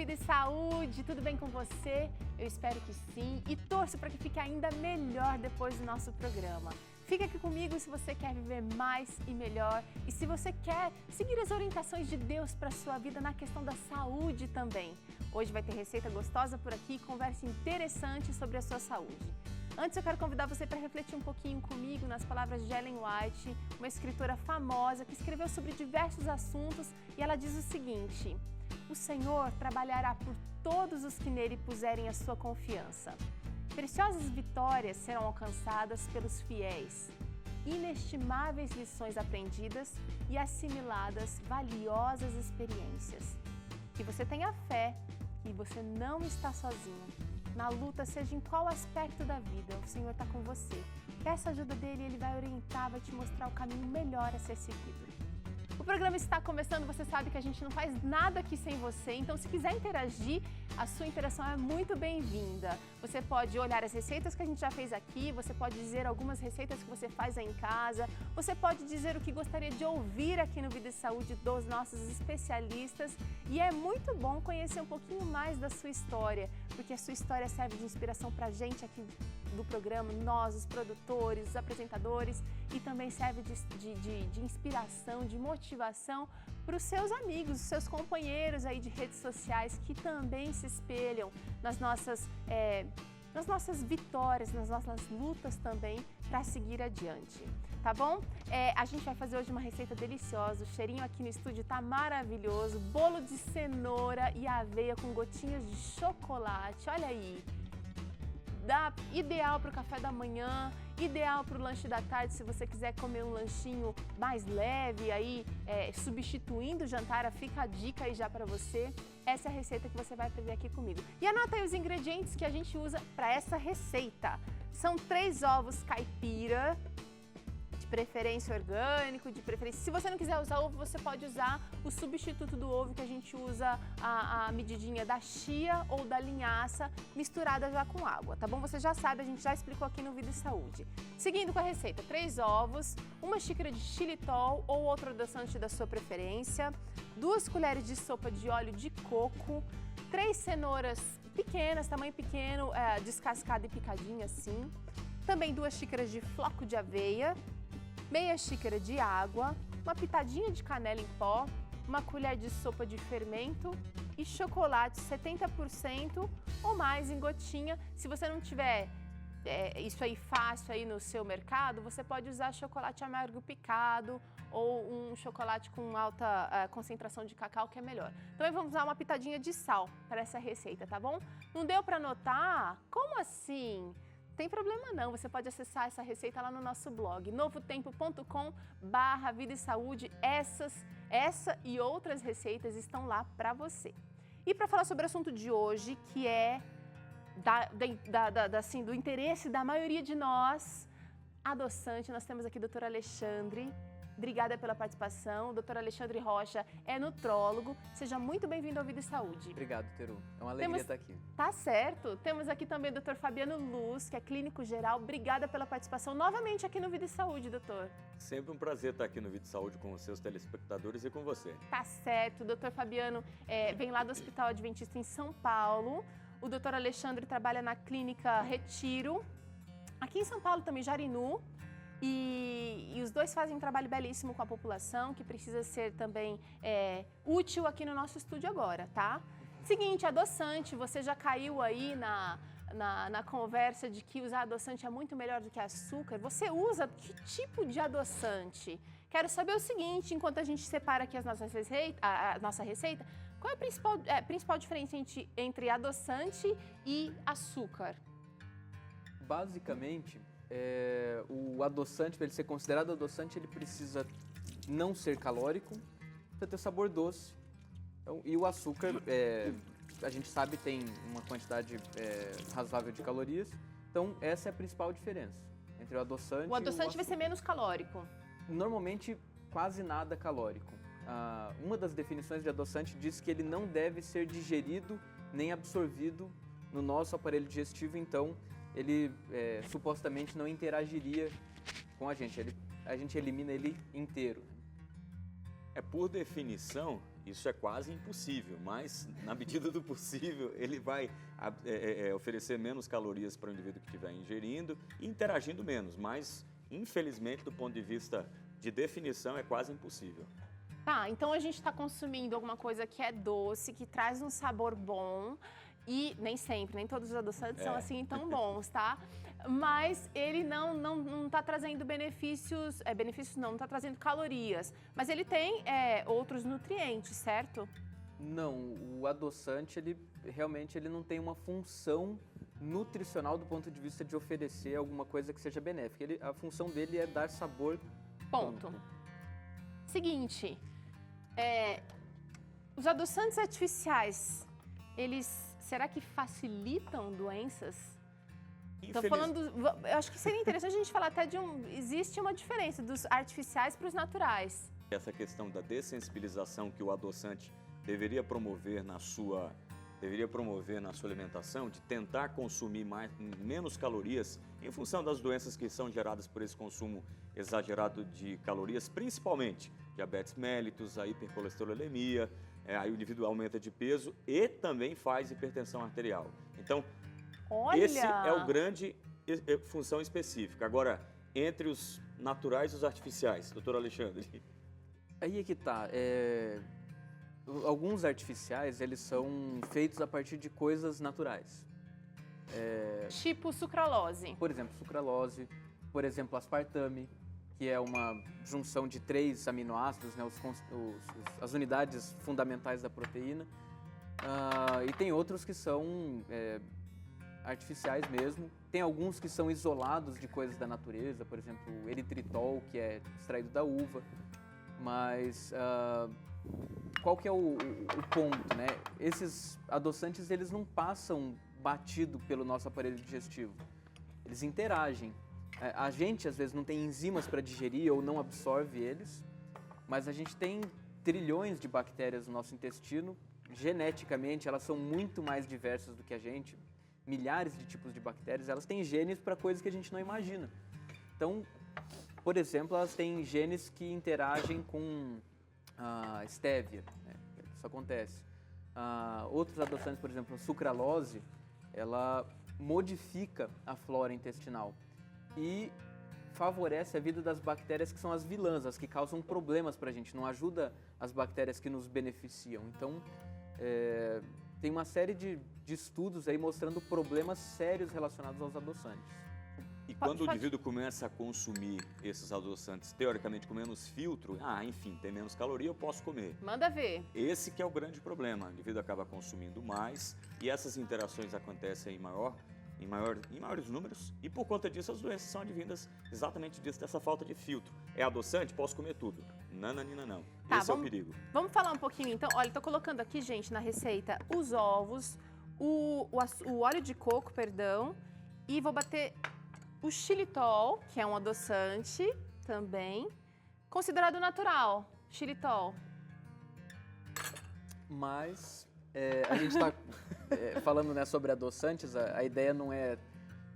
Vida e Saúde, tudo bem com você? Eu espero que sim e torço para que fique ainda melhor depois do nosso programa. Fica aqui comigo se você quer viver mais e melhor e se você quer seguir as orientações de Deus para a sua vida na questão da saúde também. Hoje vai ter receita gostosa por aqui e conversa interessante sobre a sua saúde. Antes eu quero convidar você para refletir um pouquinho comigo nas palavras de Ellen White, uma escritora famosa que escreveu sobre diversos assuntos e ela diz o seguinte: o Senhor trabalhará por todos os que nele puserem a sua confiança. Preciosas vitórias serão alcançadas pelos fiéis, inestimáveis lições aprendidas e assimiladas valiosas experiências. Que você tenha fé que você não está sozinho. Na luta, seja em qual aspecto da vida, o Senhor está com você. Peça a ajuda dele e ele vai orientar, vai te mostrar o caminho melhor a ser seguido. O programa está começando, você sabe que a gente não faz nada aqui sem você, então se quiser interagir, a sua interação é muito bem-vinda. Você pode olhar as receitas que a gente já fez aqui, você pode dizer algumas receitas que você faz aí em casa, você pode dizer o que gostaria de ouvir aqui no Vida e Saúde dos nossos especialistas e é muito bom conhecer um pouquinho mais da sua história, porque a sua história serve de inspiração para a gente aqui do programa, nós, os produtores, os apresentadores, e também serve de inspiração, de motivação para os seus amigos, os seus companheiros aí de redes sociais que também se espelham nas nossas vitórias, nas nossas lutas também para seguir adiante, tá bom? A gente vai fazer hoje uma receita deliciosa, o cheirinho aqui no estúdio tá maravilhoso, bolo de cenoura e aveia com gotinhas de chocolate, olha aí! Ideal para o café da manhã, ideal para o lanche da tarde, se você quiser comer um lanchinho mais leve, aí substituindo o jantar, fica a dica aí já para você. Essa é a receita que você vai aprender aqui comigo. E anota aí os ingredientes que a gente usa para essa receita. São 3 ovos caipira, de preferência orgânico, de preferência... Se você não quiser usar ovo, você pode usar o substituto do ovo, que a gente usa a medidinha da chia ou da linhaça, misturada já com água, tá bom? Você já sabe, a gente já explicou aqui no Vida e Saúde. Seguindo com a receita, 3 ovos, 1 xícara de xilitol ou outro adoçante da sua preferência, 2 colheres de sopa de óleo de coco, 3 cenouras pequenas, tamanho pequeno, descascada e picadinha assim, também 2 xícaras de floco de aveia, meia xícara de água, uma pitadinha de canela em pó, uma colher de sopa de fermento e chocolate 70% ou mais em gotinha. Se você não tiver isso aí fácil aí no seu mercado, você pode usar chocolate amargo picado ou um chocolate com alta concentração de cacau, que é melhor. Também vamos usar uma pitadinha de sal para essa receita, tá bom? Não deu para anotar? Como assim? Tem problema não, você pode acessar essa receita lá no nosso blog, novotempo.com/vida e saúde. Essa e outras receitas estão lá para você. E para falar sobre o assunto de hoje, que é do interesse da maioria de nós, adoçante, nós temos aqui o Dr. Alexandre. Obrigada pela participação. O Dr. Alexandre Rocha é nutrólogo. Seja muito bem-vindo ao Vida e Saúde. Obrigado, Teru. É uma alegria estar aqui. Tá certo. Temos aqui também o Dr. Fabiano Luz, que é clínico geral. Obrigada pela participação novamente aqui no Vida e Saúde, doutor. Sempre um prazer estar aqui no Vida e Saúde com os seus telespectadores e com você. Tá certo. O Dr. Fabiano vem lá do Hospital Adventista em São Paulo. O Dr. Alexandre trabalha na Clínica Retiro. Aqui em São Paulo também, Jarinu. E os dois fazem um trabalho belíssimo com a população, que precisa ser também útil aqui no nosso estúdio agora, tá? Seguinte, adoçante, você já caiu aí na conversa de que usar adoçante é muito melhor do que açúcar. Você usa que tipo de adoçante? Quero saber o seguinte, enquanto a gente separa aqui a nossa receita, qual é a principal diferença entre adoçante e açúcar? Basicamente, o adoçante, para ele ser considerado adoçante, ele precisa não ser calórico, precisa ter sabor doce. Então, e o açúcar, a gente sabe, tem uma quantidade razoável de calorias. Então, essa é a principal diferença entre o adoçante e o adoçante vai ser menos calórico? Normalmente, quase nada calórico. Uma das definições de adoçante diz que ele não deve ser digerido nem absorvido no nosso aparelho digestivo, então ele supostamente não interagiria com a gente elimina ele inteiro. Por definição, Isso é quase impossível, mas na medida do possível ele vai oferecer menos calorias para o indivíduo que estiver ingerindo e interagindo menos, mas infelizmente do ponto de vista de definição é quase impossível. Tá, então a gente está consumindo alguma coisa que é doce, que traz um sabor bom e nem sempre, nem todos os adoçantes são assim tão bons, tá? Mas ele não está trazendo benefícios, não está trazendo calorias, mas ele tem outros nutrientes, certo? Não, o adoçante, ele realmente não tem uma função nutricional do ponto de vista de oferecer alguma coisa que seja benéfica. A função dele é dar sabor. Ponto. Seguinte, os adoçantes artificiais, será que facilitam doenças? Estou falando, eu acho que seria interessante a gente falar até existe uma diferença dos artificiais para os naturais. Essa questão da dessensibilização que o adoçante deveria promover na sua alimentação, de tentar consumir menos calorias em função das doenças que são geradas por esse consumo exagerado de calorias, principalmente diabetes mellitus, a hipercolesterolemia, aí o indivíduo aumenta de peso e também faz hipertensão arterial. Então, esse é o grande função específica. Agora, entre os naturais e os artificiais, doutor Alexandre? Aí é que tá. Alguns artificiais, eles são feitos a partir de coisas naturais. Tipo sucralose. Por exemplo, sucralose, por exemplo, aspartame, que é uma junção de 3 aminoácidos, né, as unidades fundamentais da proteína. E tem outros que são artificiais mesmo. Tem alguns que são isolados de coisas da natureza, por exemplo, o eritritol, que é extraído da uva. Mas qual que é o ponto, né? Esses adoçantes, eles não passam batido pelo nosso aparelho digestivo. Eles interagem. A gente, às vezes, não tem enzimas para digerir ou não absorve eles, mas a gente tem trilhões de bactérias no nosso intestino. Geneticamente, elas são muito mais diversas do que a gente. Milhares de tipos de bactérias, elas têm genes para coisas que a gente não imagina. Então, por exemplo, elas têm genes que interagem com a estévia, né? Isso acontece. Outros adoçantes, por exemplo, a sucralose, ela modifica a flora intestinal e favorece a vida das bactérias que são as vilãs, as que causam problemas para a gente, não ajuda as bactérias que nos beneficiam. Então, tem uma série de estudos aí mostrando problemas sérios relacionados aos adoçantes. E quando o indivíduo começa a consumir esses adoçantes, teoricamente com menos filtro, enfim, tem menos caloria, eu posso comer. Manda ver. Esse que é o grande problema. O indivíduo acaba consumindo mais e essas interações acontecem em maiores números e por conta disso as doenças são advindas exatamente disso, dessa falta de filtro. É adoçante? Posso comer tudo. Nananina não. Tá, esse é o perigo. Vamos falar um pouquinho então. Olha, estou colocando aqui, gente, na receita os ovos, o óleo de coco, perdão, e vou bater o xilitol, que é um adoçante também, considerado natural, xilitol. Mas a gente está falando, né, sobre adoçantes, a ideia não é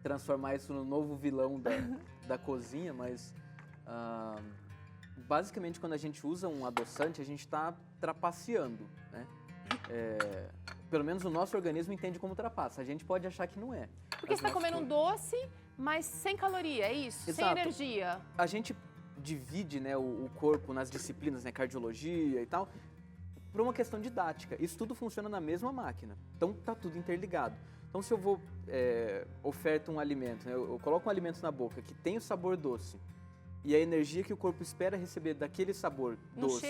transformar isso no novo vilão da cozinha, mas basicamente quando a gente usa um adoçante, a gente está trapaceando, né? Pelo menos o nosso organismo entende como trapaça, a gente pode achar que não é. Porque você está comendo um doce, mas sem caloria, é isso? Exato. Sem energia. A gente divide, né, o corpo nas disciplinas, né, cardiologia e tal, por uma questão didática. Isso tudo funciona na mesma máquina, então tá tudo interligado. Então se eu vou oferta um alimento, né, eu coloco um alimento na boca que tem o sabor doce e a energia que o corpo espera receber daquele sabor doce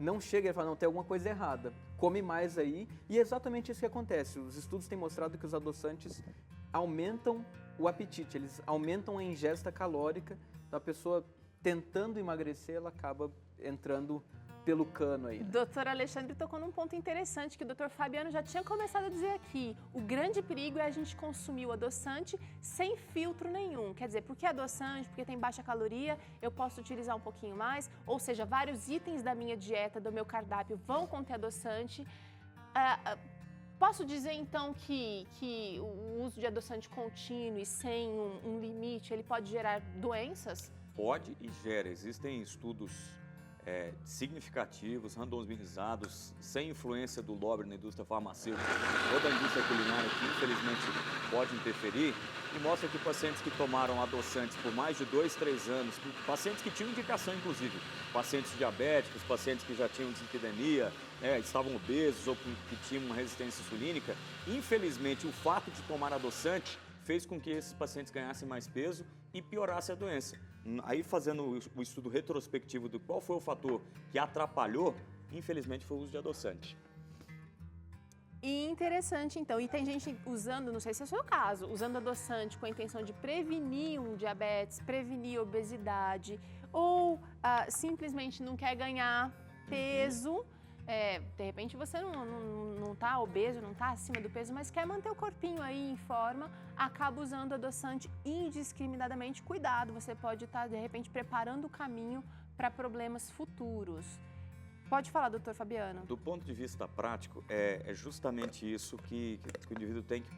não chega, ele fala, não, tem alguma coisa errada, come mais aí, e é exatamente isso que acontece. Os estudos têm mostrado que os adoçantes aumentam o apetite, eles aumentam a ingesta calórica, então a pessoa tentando emagrecer, ela acaba entrando pelo cano aí. Doutor Alexandre tocou num ponto interessante que o doutor Fabiano já tinha começado a dizer aqui. O grande perigo é a gente consumir o adoçante sem filtro nenhum. Quer dizer, porque é adoçante, porque tem baixa caloria, eu posso utilizar um pouquinho mais. Ou seja, vários itens da minha dieta, do meu cardápio, vão conter adoçante. Posso dizer, então, que o uso de adoçante contínuo e sem um limite, ele pode gerar doenças? Pode e gera. Existem estudos significativos, randomizados, sem influência do lobby na indústria farmacêutica ou da indústria culinária, que infelizmente pode interferir, e mostra que pacientes que tomaram adoçantes por mais de 2, 3 anos, pacientes que tinham indicação inclusive, pacientes diabéticos, pacientes que já tinham dislipidemia, estavam obesos ou que tinham uma resistência insulínica, infelizmente o fato de tomar adoçante fez com que esses pacientes ganhassem mais peso e piorasse a doença. Aí, fazendo o estudo retrospectivo do qual foi o fator que atrapalhou, infelizmente foi o uso de adoçante. E interessante, então, e tem gente usando, não sei se é o seu caso, usando adoçante com a intenção de prevenir um diabetes, prevenir obesidade, ou simplesmente não quer ganhar peso. De repente você não está obeso, não está acima do peso, mas quer manter o corpinho aí em forma, acaba usando adoçante indiscriminadamente. Cuidado, você pode estar, de repente, preparando o caminho para problemas futuros. Pode falar, doutor Fabiano. Do ponto de vista prático, é justamente isso que o indivíduo tem que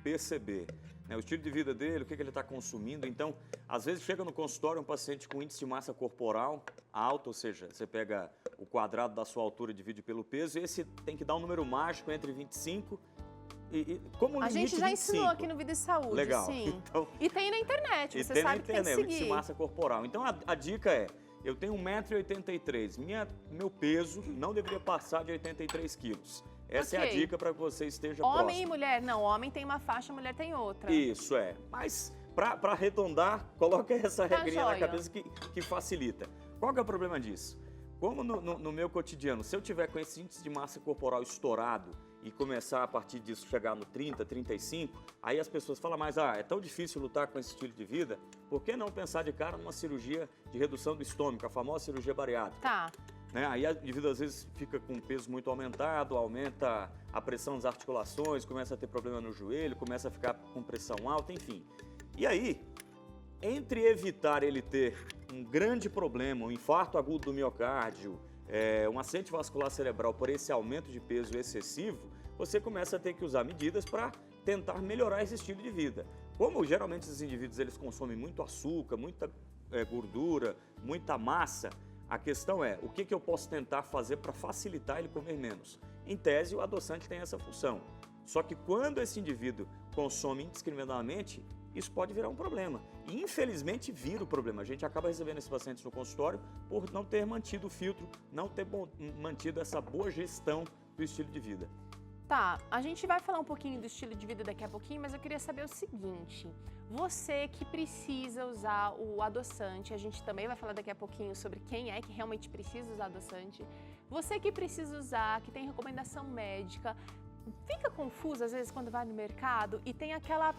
perceber. O estilo de vida dele, o que ele está consumindo. Então, às vezes chega no consultório um paciente com índice de massa corporal alto, ou seja, você pega o quadrado da sua altura, divide pelo peso, e esse tem que dar um número mágico entre 25 e como limite, a gente já 25. ensinou aqui no Vida e Saúde. Legal. Sim. Então, e tem na internet, você sabe que tem que seguir. Índice de massa corporal. Então, a dica é, eu tenho 1,83 m, meu peso não deveria passar de 83 quilos. Essa é a dica para que você esteja próximo. Homem e mulher, não, homem tem uma faixa, mulher tem outra. Isso, mas para arredondar, coloca essa regrinha na cabeça que facilita. Qual que é o problema disso? Como no meu cotidiano, se eu tiver com esse índice de massa corporal estourado e começar a partir disso chegar no 30, 35, aí as pessoas falam, mas é tão difícil lutar com esse estilo de vida, por que não pensar de cara numa cirurgia de redução do estômago, a famosa cirurgia bariátrica? Tá. Aí o indivíduo às vezes fica com um peso muito aumentado, aumenta a pressão das articulações, começa a ter problema no joelho, começa a ficar com pressão alta, enfim. E aí, entre evitar ele ter um grande problema, um infarto agudo do miocárdio, um acidente vascular cerebral por esse aumento de peso excessivo, você começa a ter que usar medidas para tentar melhorar esse estilo de vida. Como geralmente esses indivíduos eles consomem muito açúcar, muita gordura, muita massa, a questão é, o que eu posso tentar fazer para facilitar ele comer menos? Em tese, o adoçante tem essa função. Só que quando esse indivíduo consome indiscriminadamente, isso pode virar um problema. E infelizmente vira o problema. A gente acaba recebendo esses pacientes no consultório por não ter mantido o filtro, não ter mantido essa boa gestão do estilo de vida. Tá, a gente vai falar um pouquinho do estilo de vida daqui a pouquinho, mas eu queria saber o seguinte, você que precisa usar o adoçante, a gente também vai falar daqui a pouquinho sobre quem é que realmente precisa usar adoçante, você que precisa usar, que tem recomendação médica, fica confuso às vezes quando vai no mercado e tem aquela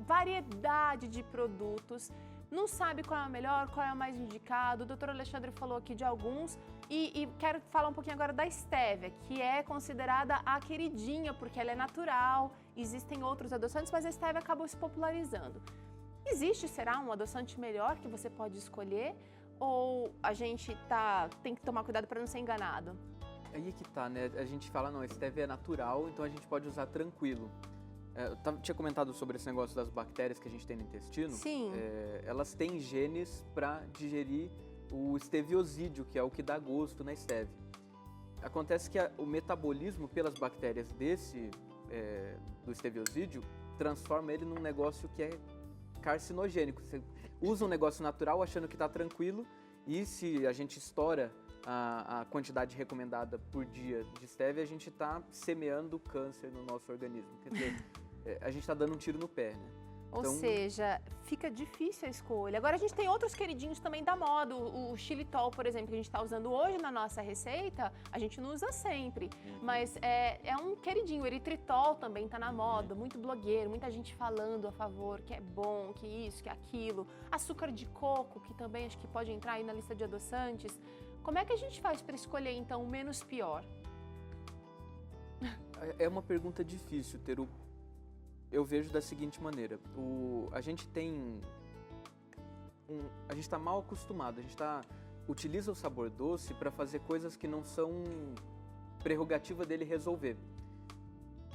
variedade de produtos, não sabe qual é o melhor, qual é o mais indicado. O doutor Alexandre falou aqui de alguns e quero falar um pouquinho agora da Stevia, que é considerada a queridinha porque ela é natural, existem outros adoçantes, mas a Stevia acabou se popularizando. Existe, será, um adoçante melhor que você pode escolher ou a gente tem que tomar cuidado para não ser enganado? Aí é que tá, né? A gente fala, não, a Stevia é natural, então a gente pode usar tranquilo. Eu tinha comentado sobre esse negócio das bactérias que a gente tem no intestino. Sim. Elas têm genes para digerir o esteviosídeo, que é o que dá gosto na stevia. Acontece que o metabolismo pelas bactérias do esteviosídeo transforma ele num negócio que é carcinogênico. Você usa um negócio natural achando que está tranquilo e se a gente estoura a quantidade recomendada por dia de stevia, a gente está semeando câncer no nosso organismo. Quer dizer, a gente está dando um tiro no pé, né? Ou seja, fica difícil a escolha. Agora a gente tem outros queridinhos também da moda, o xilitol, por exemplo, que a gente está usando hoje na nossa receita, a gente não usa sempre, mas é um queridinho. O eritritol também está na moda, muito blogueiro, muita gente falando a favor, que é bom, que isso, que aquilo. Açúcar de coco, que também acho que pode entrar aí na lista de adoçantes. Como é que a gente faz para escolher, então, o menos pior? É uma pergunta difícil, Teru. Eu vejo da seguinte maneira, a gente está mal acostumado, utiliza o sabor doce para fazer coisas que não são prerrogativa dele resolver.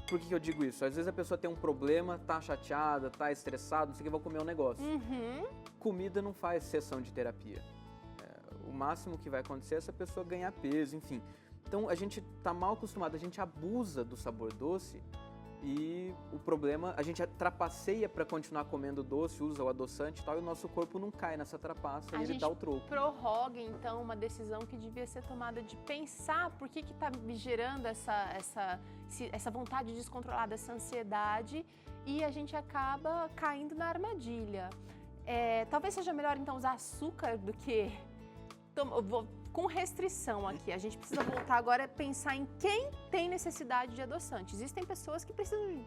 Por que eu digo isso? Às vezes a pessoa tem um problema, tá chateada, tá estressada, não sei o que, vai comer um negócio. Comida não faz sessão de terapia. O o máximo que vai acontecer é essa pessoa ganhar peso, enfim. Então a gente está mal acostumado, a gente abusa do sabor doce e o problema, a gente trapaceia para continuar comendo doce, usa o adoçante e tal, e o nosso corpo não cai nessa trapaça e ele dá o troco. Prorroga, então, uma decisão que devia ser tomada de pensar por que está me gerando essa vontade descontrolada, essa ansiedade, e a gente acaba caindo na armadilha. Talvez seja melhor, então, usar açúcar do que... Com restrição aqui, a gente precisa voltar agora a pensar em quem tem necessidade de adoçante. Existem pessoas que precisam,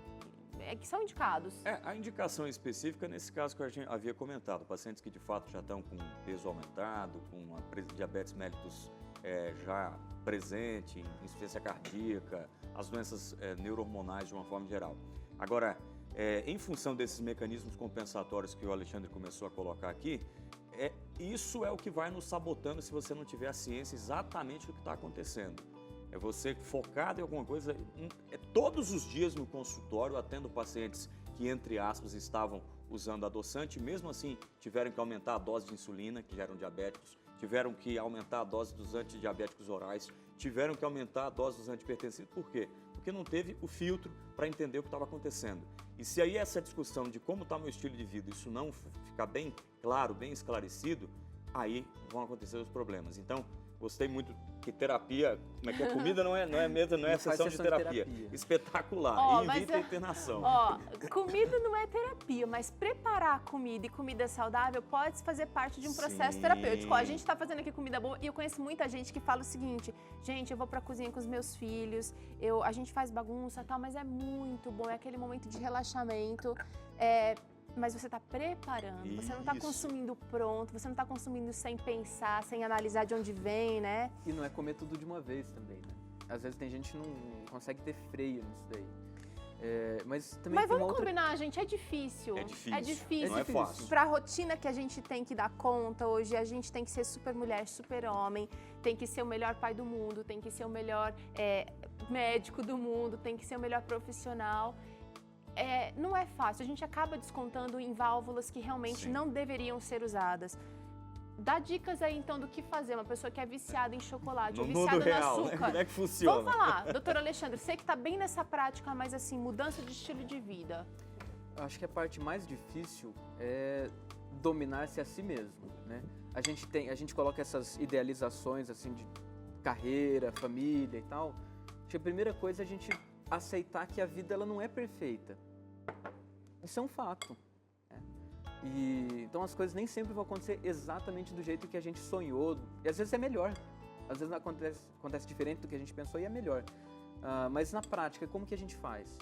que são indicados. A indicação específica, nesse caso que a gente havia comentado, pacientes que de fato já estão com peso aumentado, com diabetes mellitus já presente, insuficiência cardíaca, as doenças neurohormonais de uma forma geral. Agora, em função desses mecanismos compensatórios que o Alexandre começou a colocar aqui, isso é o que vai nos sabotando se você não tiver a ciência exatamente do que está acontecendo. É você focado em alguma coisa. Todos os dias no consultório, atendo pacientes que, entre aspas, estavam usando adoçante, mesmo assim tiveram que aumentar a dose de insulina, que já eram diabéticos, tiveram que aumentar a dose dos antidiabéticos orais, tiveram que aumentar a dose dos antihipertensivos. Por quê? Porque não teve o filtro para entender o que estava acontecendo. E se aí essa discussão de como está meu estilo de vida, isso não ficar bem claro, bem esclarecido, aí vão acontecer os problemas. Então, gostei muito que terapia, como é que a comida não é mesa, não é sessão de terapia. Espetacular, evita a internação. Comida não é terapia, mas preparar comida e comida saudável pode fazer parte de um processo terapêutico. A gente está fazendo aqui comida boa e eu conheço muita gente que fala o seguinte: gente, eu vou para a cozinha com os meus filhos, a gente faz bagunça e tal, mas é muito bom, é aquele momento de relaxamento. Mas você está preparando, você não está consumindo pronto, você não está consumindo sem pensar, sem analisar de onde vem, né? E não é comer tudo de uma vez também, né? Às vezes tem gente que não consegue ter freio nisso daí. Mas vamos combinar, gente, é difícil. É difícil. Não é fácil. Para a rotina que a gente tem que dar conta hoje, a gente tem que ser super mulher, super homem, tem que ser o melhor pai do mundo, tem que ser o melhor médico do mundo, tem que ser o melhor profissional. Não é fácil, a gente acaba descontando em válvulas que realmente não deveriam ser usadas. Dá dicas aí, então, do que fazer. Uma pessoa que é viciada em chocolate, viciada no açúcar. Né? Como é que funciona? Vamos falar, doutor Alexandre, sei que está bem nessa prática, mas assim, mudança de estilo de vida. Acho que a parte mais difícil é dominar-se a si mesmo, né? A gente coloca essas idealizações, assim, de carreira, família e tal. Acho que a primeira coisa é a gente aceitar que a vida ela não é perfeita. Isso é um fato. Então as coisas nem sempre vão acontecer exatamente do jeito que a gente sonhou. E às vezes é melhor. Às vezes acontece diferente do que a gente pensou e é melhor. Mas na prática, como que a gente faz?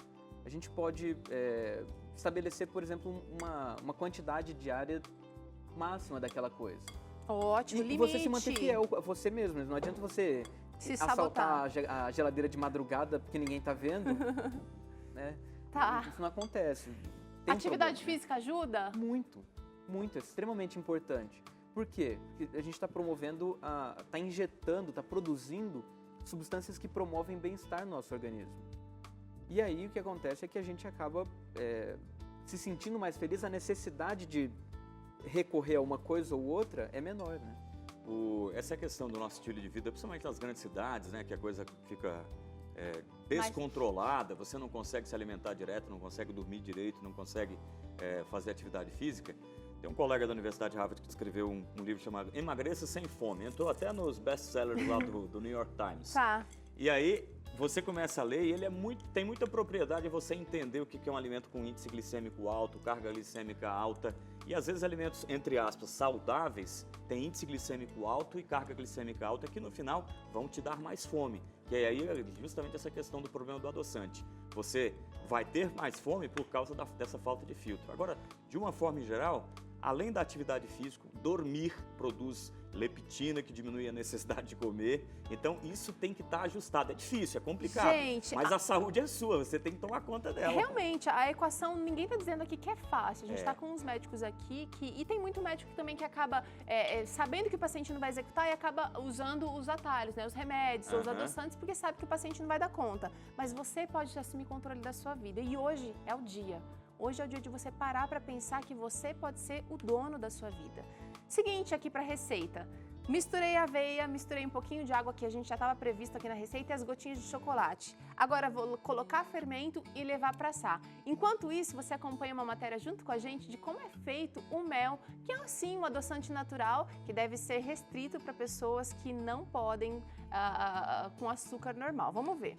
A gente pode estabelecer, por exemplo, uma quantidade diária máxima daquela coisa. Ótimo, limite. E você se manter fiel a você mesmo. Não adianta você assaltar a geladeira de madrugada porque ninguém está vendo, né? Isso não acontece. Atividade física ajuda? Muito, muito, é extremamente importante. Por quê? Porque a gente está promovendo, está injetando, está produzindo substâncias que promovem bem-estar no nosso organismo. E aí o que acontece é que a gente acaba se sentindo mais feliz, a necessidade de recorrer a uma coisa ou outra é menor, né? Essa questão do nosso estilo de vida, principalmente nas grandes cidades, né, que a coisa fica descontrolada, você não consegue se alimentar direto, não consegue dormir direito, não consegue fazer atividade física. Tem um colega da Universidade de Harvard que escreveu um livro chamado Emagreça Sem Fome. Entrou até nos best-sellers lá do New York Times. Tá. E aí você começa a ler e ele tem muita propriedade em você entender o que é um alimento com índice glicêmico alto, carga glicêmica alta. E às vezes alimentos, entre aspas, saudáveis, têm índice glicêmico alto e carga glicêmica alta, que no final vão te dar mais fome. Que aí é justamente essa questão do problema do adoçante. Você vai ter mais fome por causa dessa falta de filtro. Agora, de uma forma em geral, além da atividade física, dormir produz leptina, que diminui a necessidade de comer. Então, isso tem que estar ajustado. É difícil, é complicado. Gente, mas a saúde é sua, você tem que tomar conta dela. Realmente, a equação, ninguém está dizendo aqui que é fácil. A gente está com uns médicos aqui, e tem muito médico também que acaba sabendo que o paciente não vai executar e acaba usando os atalhos, né? Os remédios, os adoçantes, porque sabe que o paciente não vai dar conta. Mas você pode assumir controle da sua vida. E hoje é o dia. Hoje é o dia de você parar para pensar que você pode ser o dono da sua vida. Seguinte aqui para a receita. Misturei a aveia, misturei um pouquinho de água que a gente já estava previsto aqui na receita e as gotinhas de chocolate. Agora vou colocar fermento e levar para assar. Enquanto isso, você acompanha uma matéria junto com a gente de como é feito o mel, que é sim um adoçante natural que deve ser restrito para pessoas que não podem com açúcar normal. Vamos ver.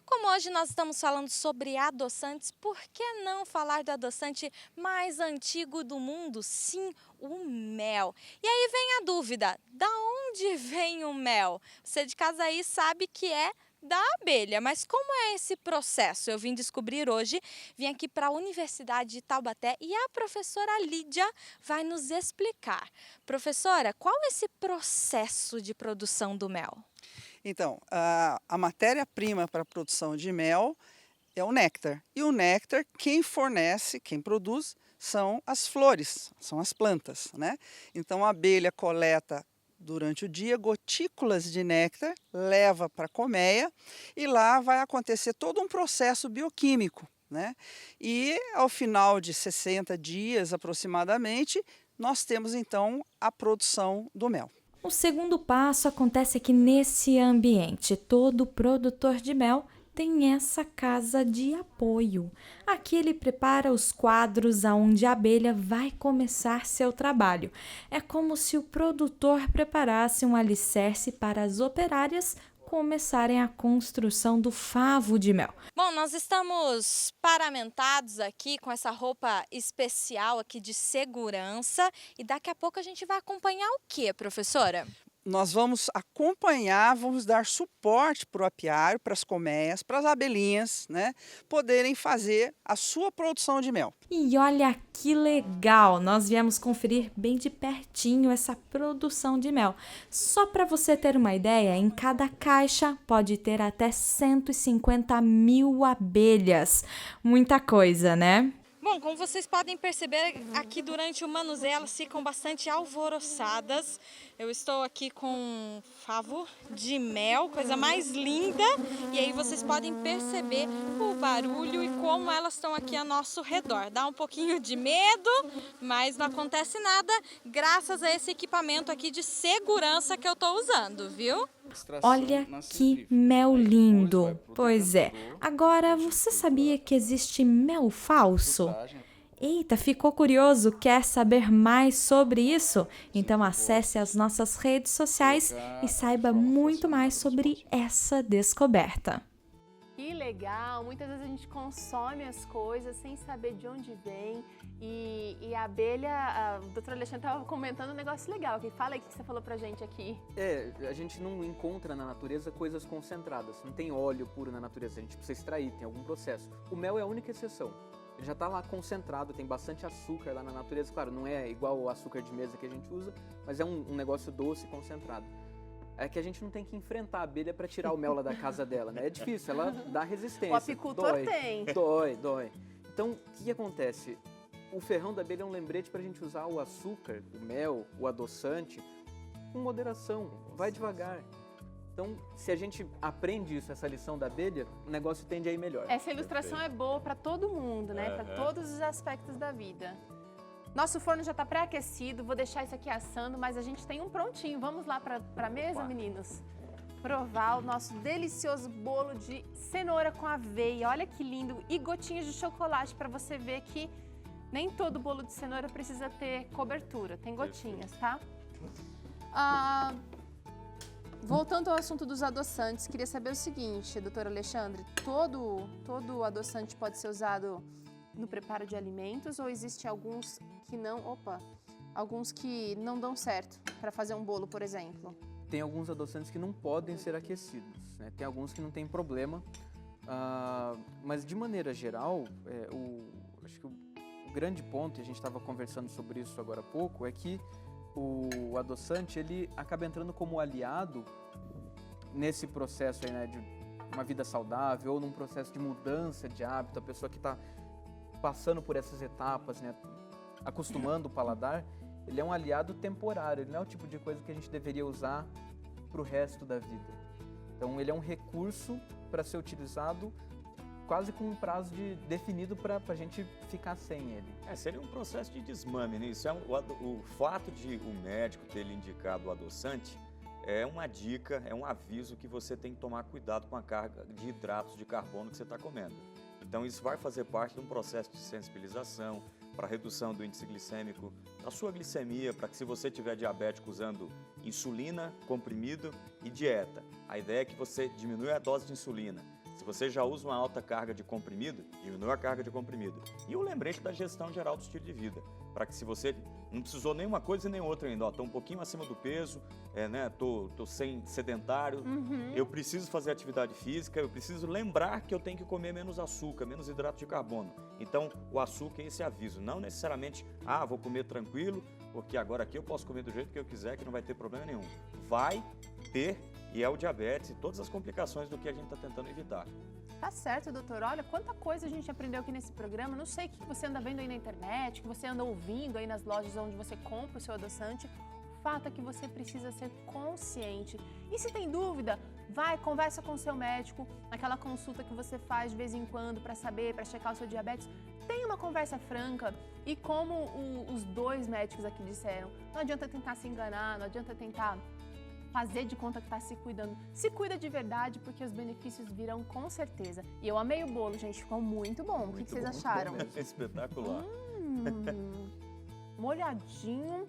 Como hoje nós estamos falando sobre adoçantes, por que não falar do adoçante mais antigo do mundo? Sim, o mel. E aí vem a dúvida, da onde vem o mel? Você de casa aí sabe que é da abelha, mas como é esse processo? Eu vim descobrir hoje, vim aqui para a Universidade de Taubaté e a professora Lídia vai nos explicar. Professora, qual é esse processo de produção do mel? Então, a matéria-prima para a produção de mel é o néctar. E o néctar, quem fornece, quem produz, são as flores, são as plantas, né? Então, a abelha coleta durante o dia gotículas de néctar, leva para a colmeia e lá vai acontecer todo um processo bioquímico, né? E ao final de 60 dias aproximadamente, nós temos então a produção do mel. O segundo passo acontece aqui nesse ambiente. Todo produtor de mel tem essa casa de apoio. Aqui ele prepara os quadros aonde a abelha vai começar seu trabalho. É como se o produtor preparasse um alicerce para as operárias começarem a construção do favo de mel. Bom, nós estamos paramentados aqui com essa roupa especial aqui de segurança e daqui a pouco a gente vai acompanhar o quê, professora? Nós vamos acompanhar, vamos dar suporte para o apiário, para as colmeias, para as abelhinhas, né, poderem fazer a sua produção de mel. E olha que legal! Nós viemos conferir bem de pertinho essa produção de mel. Só para você ter uma ideia, em cada caixa pode ter até 150 mil abelhas. Muita coisa, né? Bom, como vocês podem perceber, aqui durante o manuseio elas ficam bastante alvoroçadas. Eu estou aqui com favo de mel, coisa mais linda. E aí vocês podem perceber o barulho e como elas estão aqui a nosso redor. Dá um pouquinho de medo, mas não acontece nada graças a esse equipamento aqui de segurança que eu estou usando, viu? Olha que mel lindo! Pois é. Agora, você sabia que existe mel falso? Eita, ficou curioso? Quer saber mais sobre isso? Então acesse as nossas redes sociais e saiba muito mais sobre essa descoberta. Que legal! Muitas vezes a gente consome as coisas sem saber de onde vem. E a abelha, o doutor Alexandre estava comentando um negócio legal aqui. Fala aí o que você falou pra gente aqui. A gente não encontra na natureza coisas concentradas. Não tem óleo puro na natureza, a gente precisa extrair, tem algum processo. O mel é a única exceção. Ele já está lá concentrado, tem bastante açúcar lá na natureza. Claro, não é igual o açúcar de mesa que a gente usa, mas é um negócio doce concentrado. É que a gente não tem que enfrentar a abelha para tirar o mel lá da casa dela, né? É difícil, ela dá resistência. O apicultor tem. Dói. Então, o que acontece? O ferrão da abelha é um lembrete para a gente usar o açúcar, o mel, o adoçante, com moderação, vai devagar. Então, se a gente aprende isso, essa lição da abelha, o negócio tende a ir melhor. Essa ilustração é boa para todo mundo, né? Para todos os aspectos da vida. Nosso forno já está pré-aquecido, vou deixar isso aqui assando, mas a gente tem um prontinho. Vamos lá para a mesa, meninos? Provar o nosso delicioso bolo de cenoura com aveia. Olha que lindo! E gotinhas de chocolate para você ver que nem todo bolo de cenoura precisa ter cobertura, tem gotinhas, tá? Voltando ao assunto dos adoçantes, queria saber o seguinte, doutor Alexandre, todo adoçante pode ser usado no preparo de alimentos ou existem alguns que não dão certo para fazer um bolo, por exemplo? Tem alguns adoçantes que não podem ser aquecidos, né? Tem alguns que não tem problema, mas de maneira geral, acho que o grande ponto, e a gente estava conversando sobre isso agora há pouco, é que o adoçante ele acaba entrando como aliado nesse processo aí, né, de uma vida saudável ou num processo de mudança de hábito, a pessoa que está passando por essas etapas, né, acostumando o paladar, ele é um aliado temporário, ele não é o tipo de coisa que a gente deveria usar para o resto da vida. Então ele é um recurso para ser utilizado quase com um prazo definido para a gente ficar sem ele. Seria um processo de desmame, né? Isso o fato de o médico ter lhe indicado o adoçante é uma dica, é um aviso que você tem que tomar cuidado com a carga de hidratos de carbono que você está comendo. Então isso vai fazer parte de um processo de sensibilização para redução do índice glicêmico, da sua glicemia, para que se você tiver diabético usando insulina, comprimido e dieta. A ideia é que você diminua a dose de insulina. Se você já usa uma alta carga de comprimido, diminua a carga de comprimido. E o lembrete da gestão geral do estilo de vida, para que se você não precisou nenhuma coisa e nem outra ainda, estou um pouquinho acima do peso, tô sem sedentário, eu preciso fazer atividade física, eu preciso lembrar que eu tenho que comer menos açúcar, menos hidrato de carbono. Então, o açúcar é esse aviso, não necessariamente, vou comer tranquilo, porque agora aqui eu posso comer do jeito que eu quiser, que não vai ter problema nenhum. Vai ter, e é o diabetes e todas as complicações do que a gente está tentando evitar. Tá certo, doutor. Olha, quanta coisa a gente aprendeu aqui nesse programa. Não sei o que você anda vendo aí na internet, que você anda ouvindo aí nas lojas onde você compra o seu adoçante. O fato é que você precisa ser consciente. E se tem dúvida, vai, conversa com o seu médico, naquela consulta que você faz de vez em quando para saber, para checar o seu diabetes. Tenha uma conversa franca e como os dois médicos aqui disseram, não adianta tentar se enganar, não adianta tentar fazer de conta que está se cuidando. Se cuida de verdade, porque os benefícios virão com certeza. E eu amei o bolo, gente, ficou muito bom. O que vocês acharam? Espetacular. Molhadinho.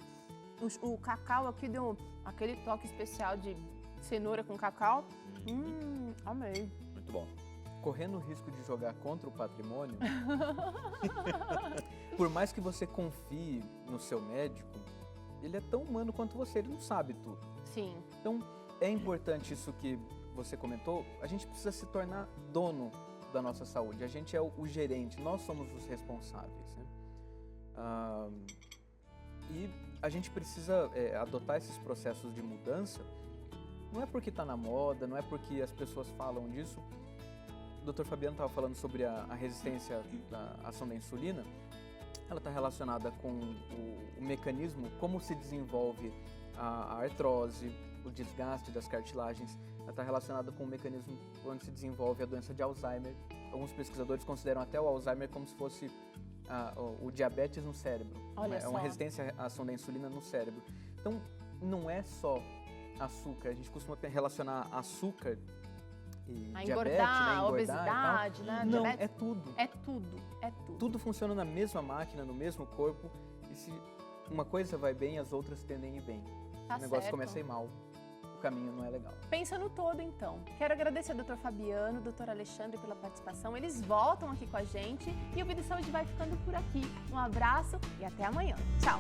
O cacau aqui deu aquele toque especial de cenoura com cacau. Amei. Muito bom. Correndo o risco de jogar contra o patrimônio, por mais que você confie no seu médico, ele é tão humano quanto você, ele não sabe tudo. Sim. Então, é importante isso que você comentou, a gente precisa se tornar dono da nossa saúde, a gente é o gerente, nós somos os responsáveis, né? E a gente precisa adotar esses processos de mudança, não é porque está na moda, não é porque as pessoas falam disso. O Dr. Fabiano estava falando sobre a resistência da ação da insulina, ela está relacionada com o mecanismo, como se desenvolve a artrose, o desgaste das cartilagens, ela está relacionada com o mecanismo onde se desenvolve a doença de Alzheimer. Alguns pesquisadores consideram até o Alzheimer como se fosse o diabetes no cérebro. Olha só. É uma resistência à ação da insulina no cérebro. Então, não é só açúcar, a gente costuma relacionar açúcar e a diabetes, engordar, né? obesidade, né? Não, diabetes. é tudo. É tudo, é tudo. Tudo funciona na mesma máquina, no mesmo corpo, e se uma coisa vai bem, as outras tendem a ir bem. Tá O negócio certo. começa a ir mal, o caminho não é legal. Pensa no todo, então. Quero agradecer ao Dr. Fabiano, Dr. Alexandre pela participação. Eles voltam aqui com a gente e o Vida e Saúde vai ficando por aqui. Um abraço e até amanhã. Tchau!